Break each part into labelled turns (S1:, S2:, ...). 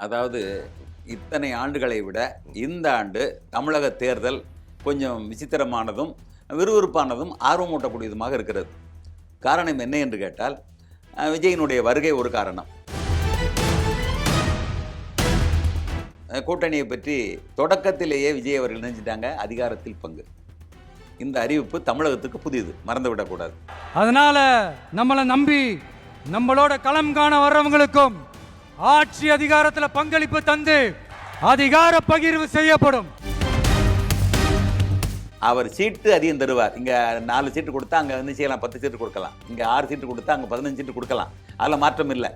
S1: அதாவது இத்தனை ஆண்டுகளை விட இந்த ஆண்டு தமிழக தேர்தல் கொஞ்சம் விசித்திரமானதும் விறுவிறுப்பானதும் ஆர்வமூட்டக்கூடியதுமாக இருக்கிறது. காரணம் என்ன என்று கேட்டால் விஜயினுடைய வருகை ஒரு காரணம். கூட்டணியை பற்றி தொடக்கத்திலேயே விஜய் அவர்கள் நினைச்சிட்டாங்க அதிகாரத்தில் பங்கு. இந்த அறிவிப்பு தமிழகத்துக்கு புதியது, மறந்துவிடக்கூடாது.
S2: அதனால நம்மளை நம்பி நம்மளோட களம் காண வர்றவங்களுக்கும் ஆட்சி அதிகாரத்தில் பங்களிப்பு தந்து அதிகார பகிர்வு செய்யப்படும்.
S1: அவர் சீட்டு அதிகம் தருவார். இங்கே 4 சீட்டு கொடுத்தா அங்கே வந்து செய்யலாம், 10 சீட்டு கொடுக்கலாம். இங்கே 6 சீட்டு கொடுத்தா அங்கே 15 சீட்டு கொடுக்கலாம். அதில் மாற்றம் இல்லை.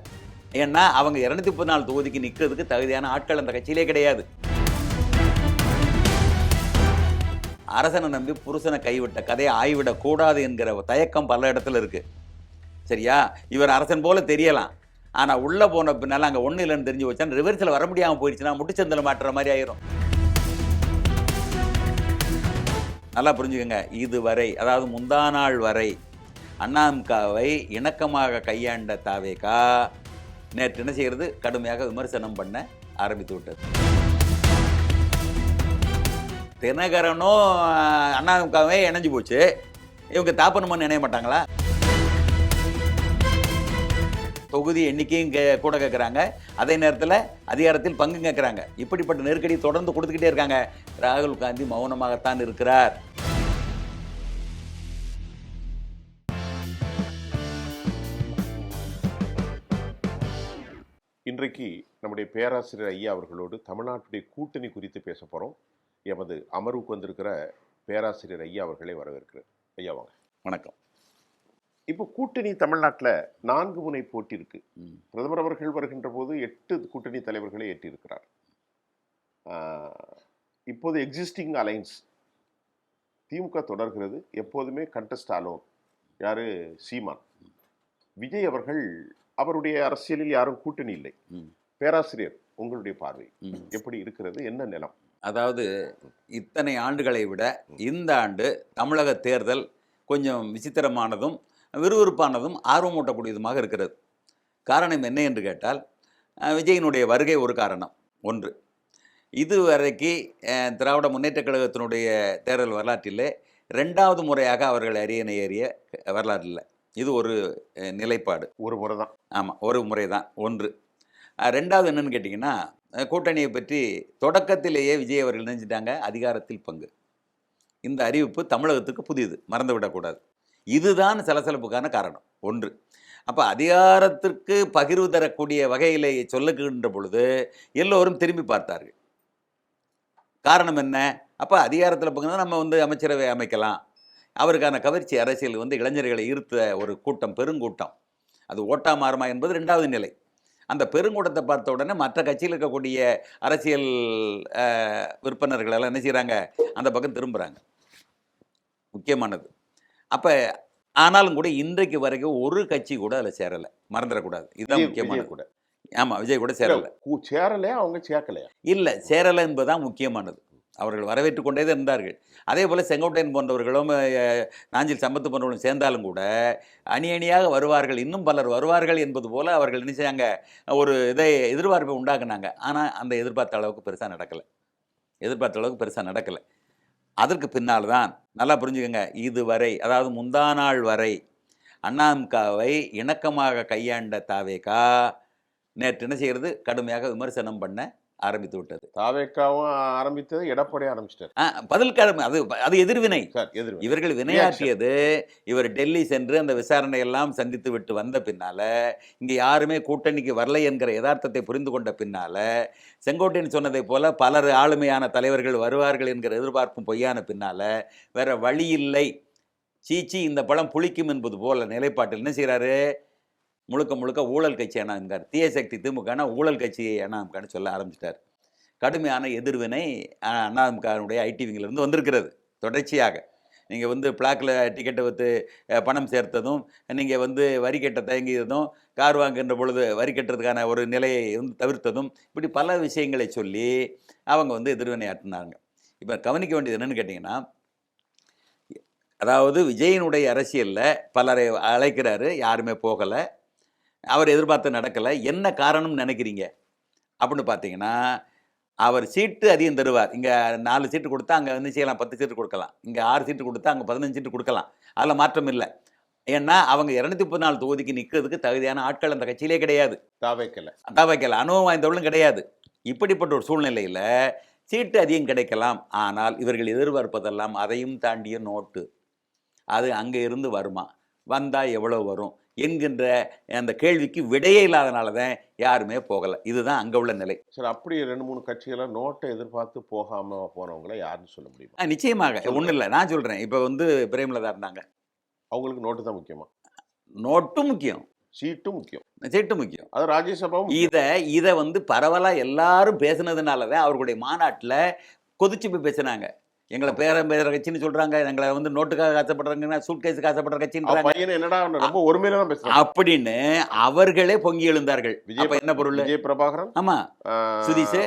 S1: ஏன்னா அவங்க 214 தொகுதிக்கு நிற்கிறதுக்கு தகுதியான ஆட்கள் அந்த கட்சியிலே கிடையாது. அரசனை நம்பி புருஷனை கைவிட்ட கதையை ஆய்விடக் கூடாது என்கிற தயக்கம் பல இடத்துல இருக்கு. சரியா? இவர் அரசன் போல தெரியலாம், ஆனால் உள்ளே போன பின்னால் அங்கே ஒன்றும் இல்லைன்னு தெரிஞ்சு வச்சா ரிவர்ஸில் வர முடியாமல் போயிடுச்சுன்னா முட்டுச்சந்தில் மாட்டுற மாதிரி ஆயிரும். நல்லா புரிஞ்சுக்கோங்க. இதுவரை, அதாவது முந்தா நாள் வரை அண்ணாதிமுகவை இணக்கமாக கையாண்ட தாவேகா நேற்று என்ன செய்கிறது, கடுமையாக விமர்சனம் பண்ண ஆரம்பித்து விட்டது. தினகரனும் அண்ணாதிமுகவே இணைஞ்சு போச்சு, இவங்க தாப்பனமன்னு இணைய மாட்டாங்களா? தொகுதி எண்ணிக்கையும் கூட கேட்குறாங்க, அதே நேரத்தில் அதிகாரத்தில் பங்கு கேட்குறாங்க. இப்படிப்பட்ட நெருக்கடி தொடர்ந்து கொடுத்துக்கிட்டே இருக்காங்க. ராகுல் காந்தி மௌனமாகத்தான் இருக்கிறார்.
S3: இன்றைக்கு நம்முடைய பேராசிரியர் ஐயா அவர்களோடு தமிழ்நாட்டுடைய கூட்டணி குறித்து பேச போகிறோம். எமது அமர்வுக்கு வந்திருக்கிற பேராசிரியர் ஐயா அவர்களை வரவேற்கிறேன். ஐயா வாங்க.
S1: வணக்கம்.
S3: இப்போ கூட்டணி தமிழ்நாட்டில் 4 முனை போட்டி இருக்கு. பிரதமர் அவர்கள் வருகின்ற போது 8 கூட்டணி தலைவர்களை ஏற்றிருக்கிறார். இப்போது எக்ஸிஸ்டிங் அலைன்ஸ் திமுக தொடர்கிறது. எப்போதுமே கண்டஸ்ட் ஆலோன் யாரு? சீமான். விஜய் அவர்கள், அவருடைய அரசியலில் யாரும் கூட்டணி இல்லை. பேராசிரியர், உங்களுடைய பார்வை எப்படி இருக்கிறது? என்ன நிலம்?
S1: அதாவது இத்தனை ஆண்டுகளை விட இந்த ஆண்டு தமிழக தேர்தல் கொஞ்சம் விசித்திரமானதும் விறுவிறுப்பானதும் ஆர்வமூட்டக்கூடியதுமாக இருக்கிறது. காரணம் என்ன என்று கேட்டால் விஜயினுடைய வருகை ஒரு காரணம். ஒன்று, இதுவரைக்கு திராவிட முன்னேற்றக் கழகத்தினுடைய தேர்தல் வரலாற்றிலே 2வது முறையாக அவர்கள் அரியணை ஏறிய வரலாறு இல்லை. இது ஒரு நிலைப்பாடு.
S3: ஒரு முறை தான்.
S1: ஆமாம், ஒரு முறை தான். ஒன்று. 2வது என்னன்னு கேட்டிங்கன்னா, கூட்டணியை பற்றி தொடக்கத்திலேயே விஜய் அவர்கள் நினைச்சிட்டாங்க அதிகாரத்தில் பங்கு. இந்த அறிவிப்பு தமிழகத்துக்கு புதியது, மறந்துவிடக்கூடாது. இதுதான் சலசலப்புக்கான காரணம். ஒன்று. அப்போ அதிகாரத்திற்கு பகிர்வு தரக்கூடிய வகையில் சொல்லுகின்ற பொழுது எல்லோரும் திரும்பி பார்த்தார்கள். காரணம் என்ன? அப்போ அதிகாரத்தில் பங்குனா நம்ம வந்து அமைச்சரவை அமைக்கலாம். அவருக்கான கவர்ச்சி அரசியல் இளைஞர்களை ஈர்த்த ஒரு கூட்டம், பெருங்கூட்டம். அது ஓட்டா மாறுமா என்பது 2வது நிலை. அந்த பெருங்கூட்டத்தை பார்த்த உடனே மற்ற கட்சியில் இருக்கக்கூடிய அரசியல் விற்பனர்கள் எல்லாம் என்ன செய்கிறாங்க, அந்த பக்கம் திரும்புகிறாங்க. முக்கியமானது. அப்போ ஆனாலும் கூட இன்றைக்கு வரைக்கும் ஒரு கட்சி கூட அதில் சேரலை, மறந்துடக்கூடாது. இதுதான் முக்கியமானது கூட. ஆமாம், விஜய் கூட சேரலை.
S3: சேரலையா? அவங்க சேர்க்கலையா?
S1: இல்லை, சேரலை என்பதுதான் முக்கியமானது. அவர்கள் வரவேற்று கொண்டே தான் இருந்தார்கள். அதே போல் செங்கோட்டையன் போன்றவர்களும் நாஞ்சில் சம்பத்து போன்றவர்களும் சேர்ந்தாலும் கூட அணி அணியாக வருவார்கள், இன்னும் பலர் வருவார்கள் என்பது போல் அவர்கள் நினைச்சாங்க, ஒரு இதை எதிர்பார்ப்பை உண்டாக்குனாங்க. ஆனால் அந்த எதிர்பார்த்த அளவுக்கு பெருசாக நடக்கலை. அதற்கு பின்னால் தான் நல்லா புரிஞ்சுக்கோங்க, இதுவரை, அதாவது முந்தா நாள் வரை அண்ணாதிமுகவை இணக்கமாக கையாண்ட தாவேகா நேற்று என்ன செய்கிறது, கடுமையாக விமர்சனம் பண்ண ஆரம்பித்து விட்டது.
S3: தாவேக்காவும் ஆரம்பித்தது, எடப்பாடி ஆரம்பிச்சிட்டார்.
S1: பதில் அது எதிர்வினை. இவர்கள் வினையாற்றியது, இவர் டெல்லி சென்று அந்த விசாரணை எல்லாம் சந்தித்து விட்டு வந்த பின்னால, இங்கே யாருமே கூட்டணிக்கு வரலை என்கிற யதார்த்தத்தை புரிந்து கொண்ட பின்னால, செங்கோட்டையன் சொன்னதை போல பலர் ஆளுமையான தலைவர்கள் வருவார்கள் என்கிற எதிர்பார்ப்பும் பொய்யான பின்னால, வேற வழி இல்லை, சீச்சி இந்த பழம் புளிக்கும் என்பது போல நிலைப்பாட்டில் என்ன செய்கிறாரு, முழுக்க ஊழல் கட்சி அண்ணாதிமுக, தீய சக்தி திமுகனா ஊழல் கட்சி அண்ணாதிமுகன்னு சொல்ல ஆரம்பிச்சிட்டார். கடுமையான எதிர்வினை அண்ணாதிமுகனுடைய ஐடி விங்கிலிருந்து வந்திருக்கிறது. தொடர்ச்சியாக நீங்கள் பிளாக்கில் டிக்கெட்டை வைத்து பணம் சேர்த்ததும், நீங்கள் வரி கட்ட தயங்கியதும், கார் வாங்குகின்ற பொழுது வரி கட்டுறதுக்கான ஒரு நிலையை தவிர்த்ததும், இப்படி பல விஷயங்களை சொல்லி அவங்க எதிர்வினை ஆற்றினாங்க. இப்போ கவனிக்க வேண்டியது என்னென்னு கேட்டிங்கன்னா, அதாவது விஜயனுடைய அரசியலில் பலரை அழைக்கிறாரு, யாருமே போகலை, அவர் எதிர்பார்த்து நடக்கலை. என்ன காரணம்னு நினைக்கிறீங்க? அப்படின்னு பார்த்தீங்கன்னா அவர் சீட்டு அதிகம் தருவார். இங்கே 4 சீட்டு கொடுத்தா அங்கே வந்து செய்யலாம், 10 சீட்டு கொடுக்கலாம். இங்கே 6 சீட்டு கொடுத்தா அங்கே 15 சீட்டு கொடுக்கலாம். அதில் மாற்றம் இல்லை. ஏன்னா அவங்க 234 தொகுதிக்கு நிற்கிறதுக்கு தகுதியான ஆட்கள் அந்த கட்சியிலே கிடையாது. தாவைக்கல அனுபவம் வாய்ந்தவர்களும் கிடையாது. இப்படிப்பட்ட ஒரு சூழ்நிலையில் சீட்டு அதிகம் கிடைக்கலாம். ஆனால் இவர்கள் எதிர்பார்ப்பதெல்லாம் அதையும் தாண்டிய நோட்டு. அது அங்கே இருந்து வருமா, வந்தால் எவ்வளோ வரும் என்கின்ற அந்த கேள்விக்கு விடையே இல்லாதனால தான் யாருமே போகலை. இதுதான் அங்கே உள்ள நிலை.
S3: சரி, அப்படி 2-3 கட்சிகளை நோட்டை எதிர்பார்த்து போகாமல் போனவங்கள யாருன்னு சொல்ல முடியுமா?
S1: நிச்சயமாக ஒன்றும் இல்லை. நான் சொல்கிறேன், இப்போ வந்து பிரேமலதா இருந்தாங்க.
S3: அவங்களுக்கு நோட்டு தான் முக்கியமா?
S1: நோட்டும் முக்கியம்,
S3: சீட்டும் முக்கியம்,
S1: சீட்டும் முக்கியம்.
S3: அது ராஜ்யசபாவும்.
S1: இதை வந்து பரவலாக எல்லாரும் பேசுனதுனால தான் அவர்களுடைய மாநாட்டில் கொதிச்சு போய் பேசினாங்க. எங்களை பேர கட்சின்னு சொல்றாங்க, எங்களை வந்து நோட்டுக்காக காசப்படுறாங்கன்னா சூட் கேஸுக்கு காசப்படுற கட்சின்னு
S3: என்னடா ரொம்ப ஒருமையில தான் பேசுறாங்க
S1: அப்படின்னு அவர்களே பொங்கி எழுந்தார்கள். என்ன பொருள்?
S3: விஜய் பிரபாகரன்,
S1: ஆமா, சுதீஷ்,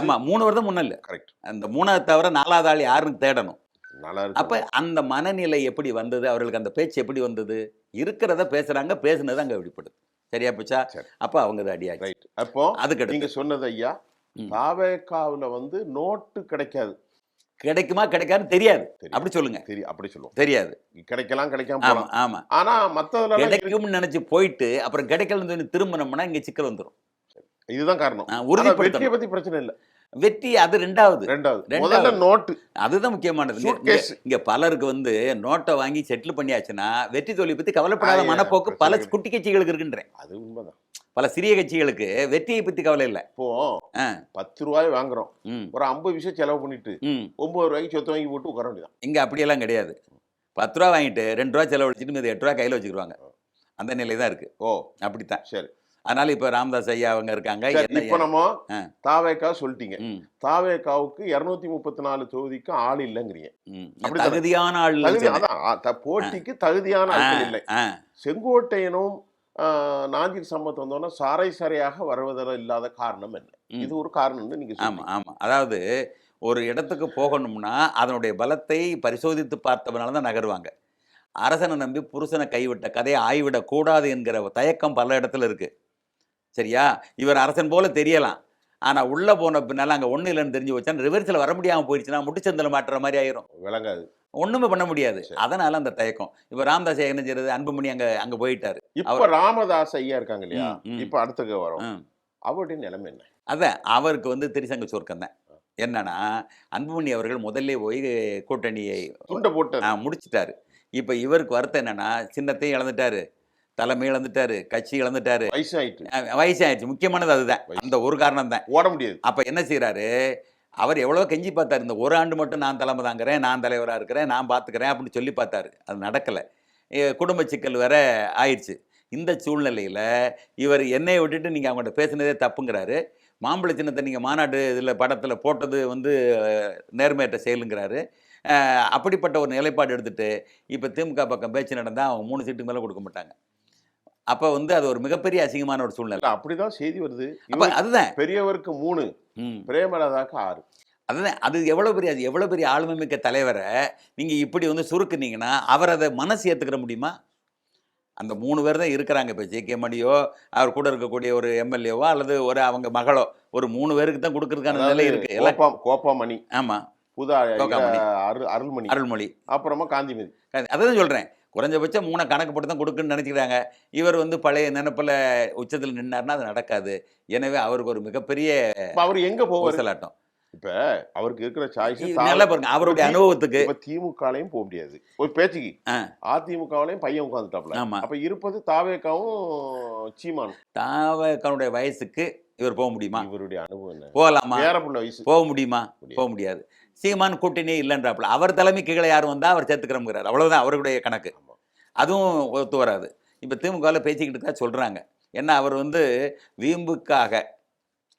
S1: ஆமா, 3 வருடம் முன்னல்ல.
S3: கரெக்ட்.
S1: அந்த 3வது தவிர 4வது ஆள் யாருன்னு தேடணும். அப்ப
S3: அப்ப
S1: அந்த மனநிலை எப்படி வந்தது, அவர்களுக்கு அந்த பேச்சு எப்படி வந்தது? இருக்கிறத பேசுறாங்க, பேசுனது அங்க வெளிப்படுது. சரியா போச்சா? அப்ப அவங்க அடியாச்சு.
S3: ரைட். அப்போ
S1: அதுக்கு
S3: நீங்க சொன்னது ஐயா, தாவேகாவுல வந்து நோட்டு கிடைக்காது.
S1: கிடைக்குமா கிடைக்காதுன்னு தெரியாது. அப்படி சொல்லுங்க.
S3: அப்படி சொல்லுவோம்.
S1: தெரியாது.
S3: கிடைக்கலாம், கிடைக்காம
S1: ஆமா ஆமா.
S3: ஆனா மத்ததுல
S1: கிடைக்கும்னு நினைச்சு போயிட்டு அப்புறம் கிடைக்கலன்னு திரும்பினோம்னா இங்க சிக்கல் வந்துடும்.
S3: இதுதான் காரணம். வெற்றியை பத்தி பிரச்சனை இல்ல.
S1: வெற்றி அது ரெண்டாவது.
S3: முதல்ல நோட்டு,
S1: அதுதான் முக்கியமானது. இங்க பலருக்கு வந்து நோட்டை வாங்கி செட்டில் பண்ணியாச்சுன்னா வெற்றி தோல்வி பத்தி கவலைப்படாத மனப்போக்கு பல குட்டி கட்சிகளுக்கு இருக்குன்றேன்.
S3: அது உண்மைதான்.
S1: பல சிறிய கட்சிகளுக்கு வெற்றியை பத்தி கவலை இல்லை.
S3: இப்போ 10 ரூபாய் வாங்குறோம், ஒரு 50 விஷயம் செலவு பண்ணிட்டு 9 ரூபாய்க்கு சொத்து வாங்கி போட்டு உட்கார வேண்டியதான்.
S1: இங்க அப்படியெல்லாம் கிடையாது. 10 ரூபா வாங்கிட்டு 2 ரூபா செலவழிச்சிட்டு மீது 8 ரூபா கையில வச்சுக்கிடுவாங்க. அந்த நிலை தான் இருக்கு. அப்படித்தான்.
S3: சரி.
S1: அதனால இப்ப ராமதாஸ் ஐயா அவங்க இருக்காங்க.
S3: இப்ப நம்ம தாவேகா சொல்லிட்டீங்க. தாவேகாவுக்கு 234 தொகுதிக்கு ஆள் இல்லைங்கிறீங்க.
S1: தகுதியான ஆள்,
S3: போட்டிக்கு தகுதியான ஆட்கள் இல்லை. செங்கோட்டையனும் நாஞ்சில் சம்பத் வந்தோன்னா சாரையாக வருவதில் இல்லாத காரணம் என்ன? இது ஒரு காரணம்னு நீங்க
S1: சொல்லுங்க. ஆமா. அதாவது ஒரு இடத்துக்கு போகணும்னா அதனுடைய பலத்தை பரிசோதித்து பார்த்தவனால தான் நகருவாங்க. அரசனை நம்பி புருஷனை கைவிட்ட கதையை ஆய்விடக் கூடாது என்கிற தயக்கம் பல இடத்துல இருக்கு. சரியா? இவர் அரசன் போல தெரியலாம், ஆனா உள்ள போன பின்னால அங்க ஒண்ணு இல்லைன்னு தெரிஞ்சு வச்சா ரிவர்ஸ்ல வர முடியாம போயிடுச்சுன்னா முட்டுச்சந்தில மாட்டுற மாதிரி ஆயிரும்.
S3: விளங்காது,
S1: ஒண்ணுமே பண்ண முடியாது. அதனால அந்த தயக்கம். இப்ப ராமதாஸ் ஐயா என்ன செய்யறது? அன்புமணி அங்க போயிட்டாரு.
S3: இப்ப ராமதாஸ் ஐயா இருக்காங்க இல்லையா, இப்ப அடுத்துக்கு வரும். அவருடைய நிலைமை என்ன?
S1: அதான் அவருக்கு வந்து திரிசங்க சொர்க்கம் தான். என்னன்னா அன்புமணி அவர்கள் முதல்ல போய் கூட்டணியை முடிச்சிட்டாரு. இப்ப இவருக்கு வருத்தம் என்னன்னா சின்னத்தையும் இழந்துட்டாரு, தலைமை இழந்துட்டாரு, கட்சி இழந்துட்டாரு, வயசாயிடுச்சு. முக்கியமானது அதுதான். அந்த ஒரு காரணம் தான்.
S3: ஓட முடியாது.
S1: அப்ப என்ன செய்யறாரு? அவர் எவ்வளோ கெஞ்சி பார்த்தாரு, இந்த ஒரு ஆண்டு மட்டும் நான் தலைமை தாங்கிறேன், நான் தலைவராக இருக்கிறேன், நான் பார்த்துக்கிறேன் அப்படின்னு சொல்லி பார்த்தாரு. அது நடக்கலை. குடும்ப சிக்கல் வேற ஆயிடுச்சு. இந்த சூழ்நிலையில் இவர் என்னையை விட்டுட்டு நீங்கள் அவங்கள்ட்ட பேசுனதே தப்புங்கிறாரு. மாம்பழ சின்னத்தை நீங்கள் மாநாடு இதில் படத்தில் போட்டது வந்து நேர்மையற்ற செயலுங்கிறாரு. அப்படிப்பட்ட ஒரு நிலைப்பாடு எடுத்துட்டு இப்போ திமுக பக்கம் பேச்சு நடந்தால் அவங்க 3 சீட்டுக்கு மேலே கொடுக்க மாட்டாங்க. அப்போ வந்து அது ஒரு மிகப்பெரிய அசிங்கமான ஒரு சூழ்நிலை.
S3: அப்படிதான் செய்தி வருது.
S1: அதுதான்
S3: பெரியவருக்கு 3, பிரேமலதாக்கு 6.
S1: அதுதான். அது எவ்வளோ பெரிய ஆளுமை மிக்க தலைவரை நீங்கள் இப்படி வந்து சுருக்குனீங்கன்னா அவர் அதை மனசு ஏற்றுக்கிற முடியுமா? அந்த 3 பேர் தான் இருக்கிறாங்க. இப்போ ஜே.கே. மணியோ அவர் கூட இருக்கக்கூடிய ஒரு எம்எல்ஏவோ அல்லது ஒரு அவங்க மகளோ ஒரு 3 பேருக்கு தான் கொடுக்கறதுக்கான நிலை இருக்கு.
S3: கோப்பாமணி,
S1: ஆமா, அருள்மொழி,
S3: அப்புறமா காந்திமதி.
S1: அதான் சொல்றேன். குறைஞ்சபட்சம் 3 கணக்கு போட்டு தான் கொடுக்குன்னு நினைக்கிறாங்க. இவர் வந்து பழைய நினைப்பில் உச்சத்தில் நின்னார்னா அது நடக்காது. எனவே அவருக்கு ஒரு மிகப்பெரிய
S3: அவர் எங்க
S1: போகலாட்டம்.
S3: இப்ப அவருக்கு இருக்கிற சாய்ஸ்
S1: நல்லா பாருங்க. அவருடைய அனுபவத்துக்கு
S3: திமுகலையும் போக முடியாது. ஒரு பேச்சுக்கு அதிமுகவிலையும் பையன் உட்காந்துட்டாப்ல. அப்ப இருப்பது தாவேகாவும் சீமானும்.
S1: தாவேகாவுடைய வயசுக்கு இவர் போக முடியுமா?
S3: இவருடைய அனுபவம்
S1: போகலாமா?
S3: வயசு
S1: போக முடியுமா? போக முடியாது. சீமான் கூட்டணியே இல்லைன்றாப்புல. அவர் தலைமைக்கு கீழே யார் வந்தா அவர் சேர்த்துக்கிறோங்கிறார். அவ்வளவுதான் அவருடைய கணக்கு. அதுவும் ஒத்து வராது. இப்ப திமுகவில் பேசிக்கிட்டு தான் சொல்றாங்க. ஏன்னா அவர் வந்து வீம்புக்காக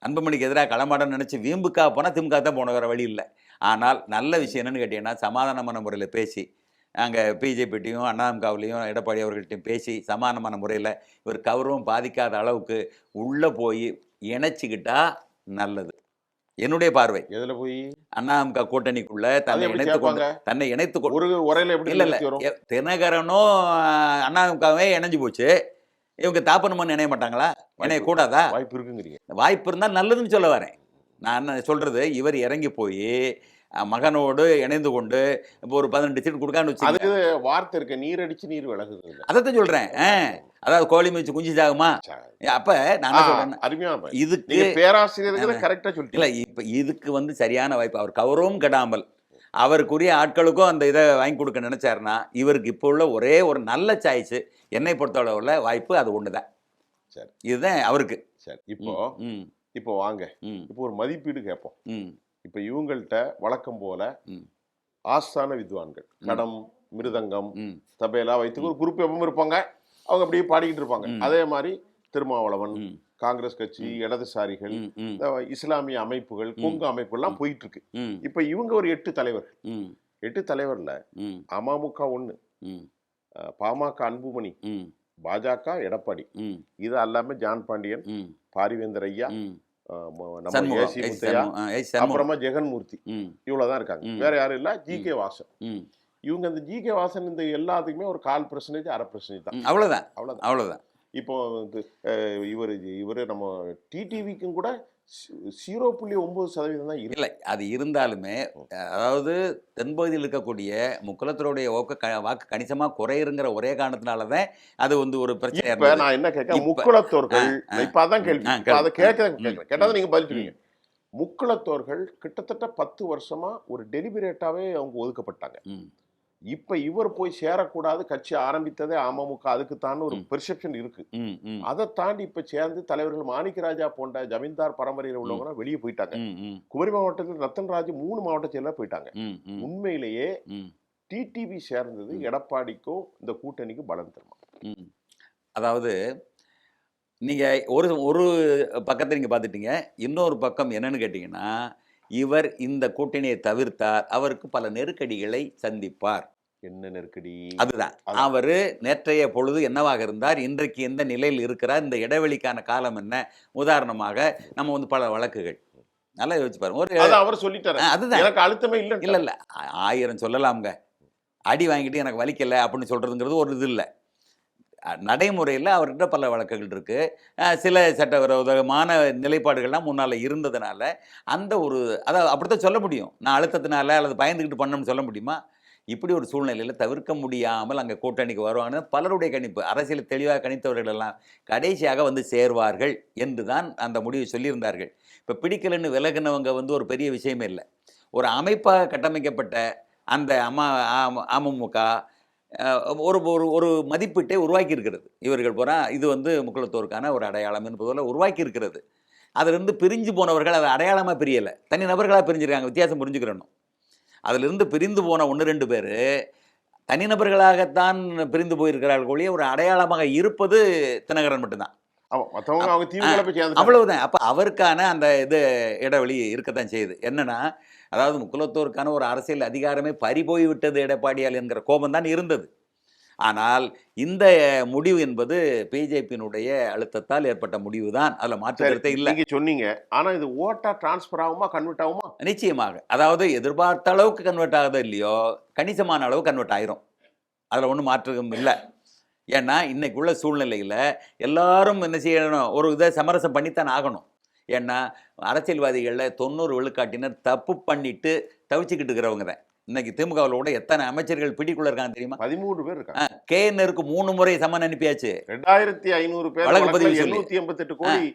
S1: அன்புமணிக்கு எதிராக களமாடன்னு நினச்சி வீம்புக்காக போனால் திமுக தான் போன வேறு வழி இல்லை. ஆனால் நல்ல விஷயம் என்னென்னு கேட்டிங்கன்னா சமாதானமான முறையில் பேசி அங்கே பிஜேபிட்டையும் அண்ணாதிமுகவிலையும் எடப்பாடி அவர்கள்ட்டையும் பேசி சமாதானமான முறையில் இவர் கௌரவம் பாதிக்காத அளவுக்கு உள்ளே போய் இணைச்சிக்கிட்டா நல்லது. என்னுடைய பார்வை.
S3: எதில் போய்
S1: அண்ணாதிமுக கூட்டணிக்குள்ள தன்னை இணைத்து
S3: இல்லை
S1: தினகரனும் அண்ணாதிமுகவே இணைஞ்சு போச்சு. இவங்க தாப்பனம்னு நினைய மாட்டாங்களா? நினைய கூடாதா?
S3: வாய்ப்பு இருக்குங்கிறீங்க.
S1: வாய்ப்பு இருந்தால் நல்லதுன்னு சொல்ல வரேன். நான் என்ன சொல்றது, இவர் இறங்கி போய் மகனோடு இணைந்து கொண்டு இப்போ ஒரு 18 சீட் கொடுக்கான்னு
S3: அதுக்கு
S1: வச்சுக்கோங்க.
S3: வார்த்தை இருக்கு, நீர் அடிச்சு நீர் விலகுது.
S1: அதைத்தான் சொல்றேன். அதாவது கோழி மிதிச்சு குஞ்சு சாகுமா? அப்ப நான் என்ன சொல்றேன்,
S3: அருமையான
S1: இதுக்கு
S3: நீங்க பேராசிரியர் கரெக்டா சொல்லிட்டீங்க.
S1: இல்ல இப்ப இதுக்கு வந்து சரியான வாய்ப்பு. அவர் கௌரவம் கெடாமல் அவருக்குரிய ஆட்களுக்கும் அந்த இதை வாங்கி கொடுக்க நினைச்சாருன்னா, இவருக்கு இப்போ உள்ள ஒரே ஒரு நல்ல சாய்ஸ் என்னை பொறுத்தளவுல வாய்ப்பு அது ஒண்ணுதான்.
S3: சரி,
S1: இதுதான் அவருக்கு.
S3: சரி. இப்போ
S1: ம்,
S3: இப்போ வாங்க,
S1: ம்,
S3: இப்போ ஒரு மதிப்பீடு கேட்போம்.
S1: ம்,
S3: இப்போ இவங்கள்ட்ட வழக்கம் போல
S1: ம்,
S3: ஆஸ்தான வித்வான்கள், கடம், மிருதங்கம்,
S1: ம்,
S3: தபேலா வைத்து ஒரு குரூப் எப்பவும் இருப்பாங்க. அவங்க அப்படியே பாடிக்கிட்டு இருப்பாங்க. அதே மாதிரி திருமாவளவன்,
S1: ம்,
S3: காங்கிரஸ் கட்சி, இடதுசாரிகள்,
S1: ம், ம்,
S3: இந்த இஸ்லாமிய அமைப்புகள், கொங்கு அமைப்புகள்லாம் போயிட்டு இருக்கு.
S1: ம்,
S3: இப்போ இவங்க ஒரு 8 தலைவர்கள்.
S1: ம்,
S3: 8 தலைவர்ல
S1: ம்,
S3: அமமுக 1,
S1: ம்,
S3: பாமக அன்புமணி,
S1: ம்,
S3: பாஜக எடப்பாடி,
S1: ம்,
S3: இது அல்லாம ஜான் பாண்டியன்,
S1: ம்,
S3: பாரிவேந்தர் ஐயா,
S1: ம்.
S3: நம்ம
S1: சண்முகம்,
S3: ஏசி முத்தையா,
S1: சண்முகம்.
S3: அப்புறமா ஜெகன்மூர்த்தி,
S1: ம்,
S3: இவ்வளவுதான் இருக்காங்க.
S1: ம்.
S3: வேற யாரும் இல்ல. ஜி.கே. வாசன்.
S1: ம்,
S3: இவங்க இந்த ஜி.கே. வாசன் இந்த எல்லாத்துக்குமே ஒரு 1/4%, 1/2% தான்.
S1: ம். அவ்வளவுதான்,
S3: அவ்வளவுதான்.
S1: அவ்வளவுதான்.
S3: இப்போ இவரு நம்ம டிடிவிக்கும் கூட 0.9% தான் இருக்கு.
S1: இல்லை அது இருந்தாலுமே, அதாவது தென்பகுதியில் இருக்கக்கூடிய முக்குலத்தருடைய வாக்கு கணிசமாக குறையுங்கிற ஒரே காரணத்தினால தான் அது வந்து ஒரு பிரச்சனை
S3: இப்ப நான் என்ன கேட்க, முக்குலத்தோர்கள், இப்ப அதான் கேள்வி. அதை கேட்டதை நீங்க பதில் சொல்லுவீங்க. முக்குலத்தோர்கள் கிட்டத்தட்ட 10 வருஷமா ஒரு டெலிபரேட்டாவே அவங்க ஒதுக்கப்பட்டாங்க.
S1: ம்,
S3: இப்ப இவர் போய் சேரக்கூடாது, கட்சி ஆரம்பித்ததே அமமுக அதுக்குத்தான் ஒரு பெர்செப்ஷன் இருக்கு.
S1: ம், ம்,
S3: அதை தாண்டி இப்ப சேர்ந்து தலைவர்கள் மாணிக்கராஜா போன்ற ஜமீன்தார் பரம்பரையில் உள்ளவங்க வெளியே போயிட்டாங்க.
S1: ம், ம்,
S3: குமரி மாவட்டத்தில் ரத்தன்ராஜ் 3 மாவட்ட செயலர் போயிட்டாங்க.
S1: ம், ம்,
S3: உண்மையிலேயே
S1: ம்,
S3: டிடிவி சேர்ந்தது எடப்பாடிக்கோ இந்த கூட்டணிக்கு பலம் தருமா?
S1: ம். அதாவது நீங்க ஒரு ஒரு பக்கத்தை நீங்க பார்த்துட்டீங்க. இன்னொரு பக்கம் என்னன்னு கேட்டீங்கன்னா, இவர் இந்த கூட்டணியை தவிர்த்தால் அவருக்கு பல நெருக்கடிகளை சந்திப்பார்.
S3: என்ன நெருக்கடி?
S1: அதுதான். அவரு நேற்றைய பொழுது என்னவாக இருந்தார், இன்றைக்கு எந்த நிலையில் இருக்கிறார், இந்த இடைவெளிக்கான காலம் என்ன? உதாரணமாக நம்ம வந்து பல வழக்குகள் நல்லா யோசிச்சு பாருங்க. ஒரு
S3: அவர் சொல்லிட்டாரு,
S1: அதுதான்
S3: எனக்கு அழுத்தமே இல்லை.
S1: இல்ல இல்ல 1000 சொல்லலாம்ங்க. அடி வாங்கிட்டு எனக்கு வலிக்கல அப்படின்னு சொல்றதுங்கிறது ஒரு இது இல்லை. நடைமுறையில் அவர்கிட்ட பல வழக்குகள் இருக்கு. சில சட்டவிரோதமான நிலைப்பாடுகள்லாம் முன்னால் இருந்ததுனால அந்த ஒரு அதாவது அப்படித்தான் சொல்ல முடியும். நான் அழுத்தத்தினால அல்லது பயந்துக்கிட்டு பண்ணணும்னு சொல்ல முடியுமா? இப்படி ஒரு சூழ்நிலையில் தவிர்க்க முடியாமல் அங்கே கூட்டணிக்கு வருவாங்கன்னு பலருடைய கணிப்பு. அரசியல் தெளிவாக கணித்தவர்கள் எல்லாம் கடைசியாக வந்து சேருவார்கள் என்று தான் அந்த முடிவை சொல்லியிருந்தார்கள். இப்போ பிடிக்கலன்னு விலகினவங்க வந்து ஒரு பெரிய விஷயமே இல்லை. ஒரு அமைப்பாக கட்டமைக்கப்பட்ட அந்த அமமுக ஒரு ஒரு ஒரு மதிப்பீட்டை உருவாக்கி இருக்கிறது. இவர்கள் பூரா இது வந்து முக்குலத்தோருக்கான ஒரு அடையாளம் என்பதில் உருவாக்கி இருக்கிறது. அதிலிருந்து பிரிஞ்சு போனவர்கள் அதை அடையாளமாக பிரியலை, தனி நபர்களாக பிரிஞ்சிருக்காங்க. வித்தியாசம் புரிஞ்சுக்கிறணும். அதிலிருந்து பிரிந்து போன 1-2 பேர் தனிநபர்களாகத்தான் பிரிந்து போயிருக்கிறார்கள் ஒழிய ஒரு அடையாளமாக இருப்பது தினகரன் மட்டும்தான். அவ்வளவுதான். அப்ப அவருக்கான அந்த இது இடைவெளி இருக்கத்தான் செய்யுது. என்னன்னா, அதாவது முக்குலத்தோருக்கான ஒரு அரசியல் அதிகாரமே பறிபோய் விட்டது எடப்பாடியால் என்கிற கோபம் தான் இருந்தது. ஆனால் இந்த முடிவு என்பது பிஜேபியினுடைய அழுத்தத்தால் ஏற்பட்ட முடிவு தான். அதுல மாற்று கருத்தே இல்லை.
S3: நீங்க சொன்னீங்க. ஆனா இது ஓட்டா டிரான்ஸ்பர் ஆகுமா, கன்வெர்ட் ஆகுமா?
S1: நிச்சயமாக. அதாவது எதிர்பார்த்த அளவுக்கு கன்வெர்ட் ஆகுதோ இல்லையோ, கணிசமான அளவு கன்வெர்ட் ஆயிரும். அதுல ஒன்றும் மாற்றம் இல்லை. ஏன்னா இன்னைக்கு உள்ள சூழ்நிலையில் எல்லாரும் என்ன செய்யணும், ஒரு இதை சமரசம் பண்ணித்தான் ஆகணும். ஏன்னா அரசியல்வாதிகளில் 90 விழுக்காட்டினர் தப்பு பண்ணிட்டு தவிச்சுக்கிட்டு இருக்கிறவங்க தான். இன்னைக்கு திமுகவில் கூட எத்தனை அமைச்சர்கள் பிடிக்குள்ள இருக்காங்க தெரியுமா?
S3: 13 பேர் இருக்காங்க.
S1: KNருக்கு 3 முறை சம்மன் அனுப்பியாச்சு.
S3: 2500 பேர்
S1: வழக்கு பதிவு
S3: 788 கோடி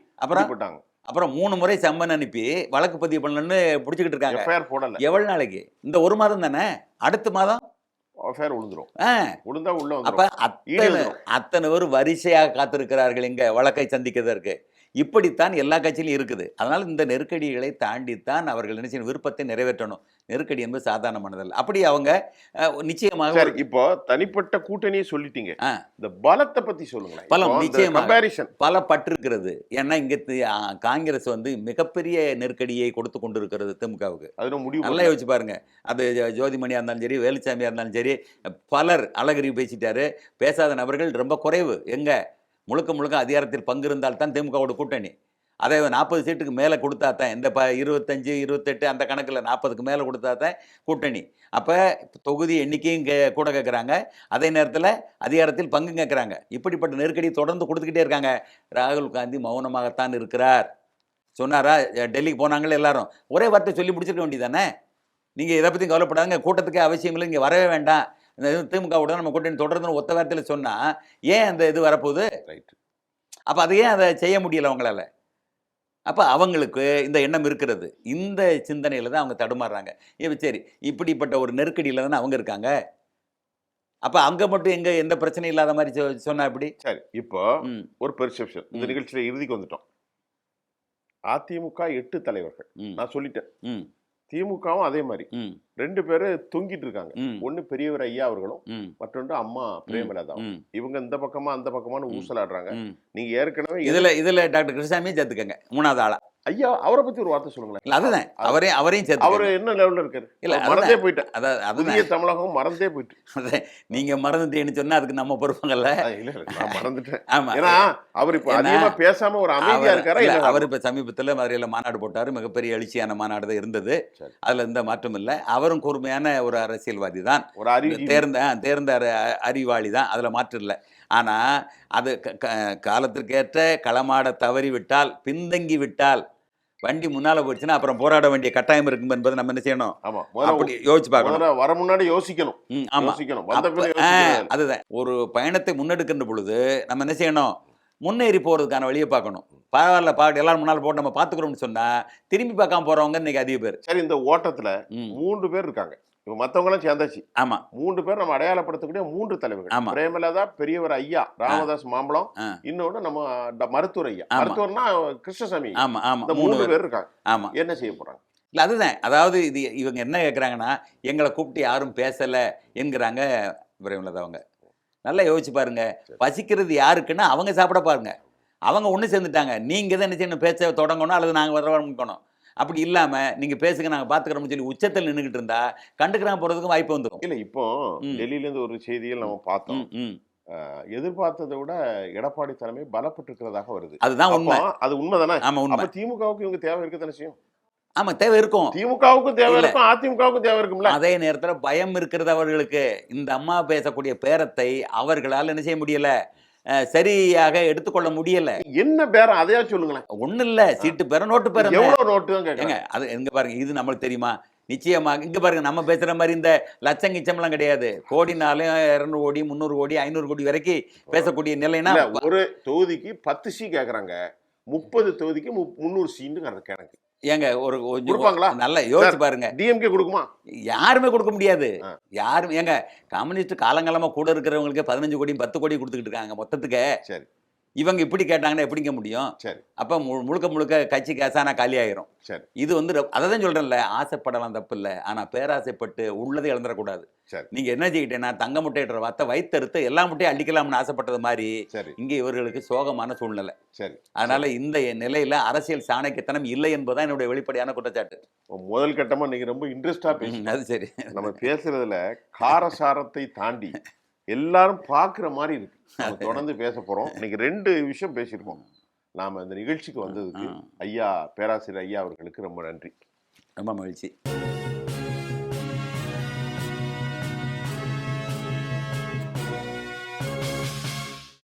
S3: போட்டாங்க.
S1: அப்புறம் 3 முறை சம்மன் அனுப்பி வழக்கு பதிவு பண்ணணும்னு பிடிச்சிக்கிட்டு இருக்காங்க.
S3: எஃப்ஐஆர் போடல.
S1: எவ்வளவு நாளைக்கு? இந்த ஒரு மாதம் தானே, அடுத்த மாதம்
S3: எஃப்ஐஆர் விழுந்துரும். விழுந்தா உள்ள
S1: அப்ப அத்தனை பேர் வரிசையாக காத்திருக்கிறார்கள் எங்க வழக்கை சந்திக்கிறதற்கு. இப்படித்தான் எல்லா கட்சியிலும் இருக்குது. அதனால இந்த நெருக்கடிகளை தாண்டித்தான் அவர்கள் நினைச்ச விருப்பத்தை நிறைவேற்றணும். நெருக்கடி என்பது சாதாரணமானதல்ல. அப்படி அவங்க நிச்சயமாக
S3: இப்போ தனிப்பட்ட கூட்டணியை சொல்லிட்டீங்க. இந்த பலத்தை பத்தி சொல்லுங்க.
S1: பலம் நிச்சயமாக பல பட்டிருக்கிறது. ஏன்னா இங்க காங்கிரஸ் வந்து மிகப்பெரிய நெருக்கடியை கொடுத்து கொண்டிருக்கிறது திமுகவுக்கு. நல்லா யோசிச்சு பாருங்க. அது ஜோதிமணியா இருந்தாலும் சரி, வேலுச்சாமியா இருந்தாலும் சரி, பலர் அழகிரி பேசிட்டாரு. பேசாத நபர்கள் ரொம்ப குறைவு. எங்க முழுக்க முழுக்க அதிகாரத்தில் பங்கு இருந்தால் தான் திமுகவோட கூட்டணி. அதை 40 சீட்டுக்கு மேலே கொடுத்தா தான் இந்த 25 28 அந்த கணக்கில் 40க்கு மேலே கொடுத்தா தான் கூட்டணி. அப்போ தொகுதி எண்ணிக்கையும் கூட கேட்குறாங்க, அதே நேரத்தில் அதிகாரத்தில் பங்கு கேட்குறாங்க. இப்படிப்பட்ட நெருக்கடி தொடர்ந்து கொடுத்துக்கிட்டே இருக்காங்க. ராகுல் காந்தி மௌனமாகத்தான் இருக்கிறார். சொன்னாரா? டெல்லிக்கு போனாங்களே எல்லாரும், ஒரே வார்த்தை சொல்லி முடிச்சிருக்க வேண்டியதானே. நீங்கள் இதை பற்றி கவலைப்படாதுங்க, கூட்டத்துக்கு அவசியம் இல்லை, இங்கே வரவே வேண்டாம், இந்த திமுகவுடன் நம்ம கூட்டணி தொடர்ந்து ஒத்த வார்த்தையில் சொன்னால் ஏன் அந்த இது வரப்போகுது?
S3: ரைட்.
S1: அப்போ அதை ஏன் அதை செய்ய முடியல அவங்களால? அப்போ அவங்களுக்கு இந்த எண்ணம் இருக்கிறது. இந்த சிந்தனையில் தான் அவங்க தடுமாறுறாங்க. சரி, இப்படிப்பட்ட ஒரு நெருக்கடியில் தானே அவங்க இருக்காங்க. அப்போ அங்கே மட்டும் எந்த பிரச்சனையும் இல்லாத மாதிரி சொன்னா எப்படி?
S3: சரி, இப்போ ஒரு பெர்செப்ஷன் இந்த நிகழ்ச்சியில் இறுதிக்கு வந்துட்டோம். அதிமுக 8 தலைவர்கள் நான் சொல்லிட்டேன். திமுகவும் அதே மாதிரி 2 பேரு தொங்கிட்டு இருக்காங்க. ஒன்னு பெரியவர் ஐயா அவர்களும், மற்றொன்று அம்மா பிரேமலதாவும். இவங்க இந்த பக்கமா அந்த பக்கமானு ஊசலாடுறாங்க. நீங்க ஏற்கனவே
S1: இதுல டாக்டர் கிருஷ்ணசாமியும் சேர்த்துக்கங்க 3வது ஆளா.
S3: ஐயா அவரை பத்தி ஒரு வார்த்தை சொல்லுங்களேன்.
S1: இல்ல அதுதான் அவரையும் சேர்த்து.
S3: அவரு என்ன லெவல்ல இருக்காரு? இல்ல மறந்தே போயிட்டேன். புதிய தமிழகம் மறந்தே போயிட்டு.
S1: நீங்க மறந்துட்டேன்னு சொன்னா அதுக்கு நம்ம பொறுப்புங்கள்ல.
S3: இல்ல நான் மறந்துட்டேன்.
S1: ஆமா,
S3: ஏன்னா அவர் இப்ப அதிகமா பேசாம ஒரு அமைதியா இருக்காரு.
S1: அவர் இப்ப சமீபத்துல மதுரையில மாநாடு போட்டாரு. மிகப்பெரிய எழுச்சியான மாநாடு தான் இருந்தது. அதுல எந்த மாற்றம் இல்லை. அவரும் கூர்மையான ஒரு அரசியல்வாதி தான், ஒரு தேர்ந்த அறிவாளி தான், அதுல மாற்றம் இல்லை. ஆனா அது காலத்திற்கேற்ற களமாட தவறி விட்டால், பின்தங்கி விட்டால், வண்டி முன்னால போச்சுன்னா அப்புறம் போராட வேண்டிய கட்டாயம் இருக்கும் என்பதை நம்ம என்ன செய்யணும்? அப்படி யோசிச்சு பார்க்கணும்.
S3: வர முன்னாடி யோசிக்கணும்.
S1: ஆமா, அதுதான் ஒரு பயணத்தை முன்னெடுக்கின்ற பொழுது நம்ம என்ன செய்யணும்? முன்னேறி போறதுக்கான வழியை பார்க்கணும். பரவாயில்ல, எல்லாரும் முன்னால் போட்டு நம்ம பார்த்துக்கிறோம்னு சொன்னா திரும்பி பார்க்காம போறவங்க இன்னைக்கு அதிக பேர்.
S3: சரி, இந்த ஓட்டத்துல 3 பேர் இருக்காங்க. இப்ப மத்தவங்களும் சேர்ந்தாச்சு.
S1: ஆமா,
S3: 3 பேர் நம்ம அடையாளப்படுத்தக்கூடிய 3 தலைவர்கள். பிரேமலதா, பெரியவர் ஐயா ராமதாஸ் மாம்பழம், இன்னொன்னு நம்ம மருத்துவர் ஐயா. மருத்துவர்னா கிருஷ்ணசாமி. இந்த 3 பேர் இருக்காங்க.
S1: ஆமா,
S3: என்ன செய்ய போறாங்க?
S1: இல்ல அதுதான், அதாவது இது இவங்க என்ன கேட்குறாங்கன்னா, எங்களை கூப்பிட்டு யாரும் பேசல என்கிறாங்க பிரேமலதா. அவங்க நல்லா யோசிச்சு பாருங்க. பசிக்கிறது யாருக்குன்னா அவங்க சாப்பிட பாருங்க. அவங்க ஒன்று சேர்ந்துட்டாங்க. நீங்க தான் என்ன செய்யணும்? பேச தொடங்கணும் அல்லது நாங்கள் வரவழைக்கணும். அப்படி இல்லாம நீங்க பேசுங்க, நாங்க பாத்துக்கிறோம்னு சொல்லி உச்சத்தில் நின்றுகிட்டு இருந்தா கண்டுக்கிறாம போறதுக்கும் வாய்ப்பு வந்துடும்.
S3: இல்ல இப்போ டெல்லியில இருந்து ஒரு செய்தியில் நம்ம பார்த்தோம். எதிர்பார்த்ததை விட எடப்பாடி தலைமை பலப்பட்டு இருக்கிறதாக வருது.
S1: அதுதான் உண்மை.
S3: அது உண்மைதானே?
S1: ஆமா, உண்மை.
S3: திமுகவுக்கு இவங்க தேவை இருக்குதானே செய்யும்?
S1: ஆமா, தேவை இருக்கும்.
S3: திமுகவுக்கும் தேவை இருக்கும், அதிமுகவுக்கும் தேவை இருக்கும்ல.
S1: அதே நேரத்துல பயம் இருக்கிறது அவர்களுக்கு. இந்த அம்மா பேசக்கூடிய பேரத்தை அவர்களால் என்ன செய்ய முடியல, சரியாக எடுத்துக்கொள்ள முடியல. என்ன பேரம் அதையா சொல்லுங்களேன். ஒண்ணு இல்ல, சீட்டு பேரம், நோட்டு பேரம். எவ்வளவு நோட்டு? அது எங்க பாருங்க, இது நம்மளுக்கு தெரியுமா? நிச்சயமாக இங்க பாருங்க, நம்ம பேசுற மாதிரி இந்த லட்சம் கிச்சம்லாம் கிடையாது. கோடினாலும் 200 கோடி 300 கோடி 500 கோடி வரைக்கும் பேசக்கூடிய நிலைனா,
S3: ஒரு தொகுதிக்கு 10 சி கேக்குறாங்க, 30 தொகுதிக்கு 300 சீன்னு கணக்கு.
S1: ஏங்க ஒரு நல்லா யோசிச்சு பாருங்க.
S3: டிஎம்கே கொடுக்குமா?
S1: யாருமே கொடுக்க முடியாது. யாரும் ஏங்க, கம்யூனிஸ்ட் காலங்காலமா கூட இருக்கிறவங்களுக்கு 15 கோடி 10 கோடி கொடுத்துக்கிட்டு இருக்காங்க மொத்தத்துக்கு.
S3: சரி,
S1: இவங்க இப்படி கேட்டாங்கன்னா எப்படிங்க முடியும்?
S3: சரி,
S1: அப்ப முழுக்க கட்சி காசானா காலி ஆயிரும்.
S3: சரி,
S1: இது அதான் சொல்றேன்ல, ஆசைப்படலாம் தப்பு இல்லை, ஆனா பேராசைப்பட்டு உள்ளதை இழந்துடக்கூடாது. நீங்க என்ன செய்யிட்டேன்னா, தங்க முட்டைன்ற வார்த்தை வைத்தறுத்து எல்லா முட்டையும் அள்ளிக்கலாம்னு ஆசைப்பட்டது மாதிரி இங்க இவர்களுக்கு சோகமான சூழ்நிலை.
S3: சரி,
S1: அதனால இந்த நிலையில அரசியல் சாணக்கியத்தனம் இல்லை என்பதுதான் என்னுடைய வெளிப்படையான குற்றச்சாட்டு.
S3: முதல் கட்டமா நீங்க ரொம்ப இன்ட்ரெஸ்டா பேசுங்க.
S1: அது சரி,
S3: நம்ம பேசுறதுல காரசாரத்தை தாண்டி எல்லாரும் பாக்குற மாதிரி இருக்கு. நம்ம தொடர்ந்து பேச போறோம். இன்னைக்கு 2 விஷயம் பேசியிருக்கோம். நாம இந்த நிகழ்ச்சிக்கு வந்ததுக்கு ஐயா பேராசிரியர் ஐயா அவர்களுக்கு ரொம்ப நன்றி.
S1: ரொம்ப மகிழ்ச்சி.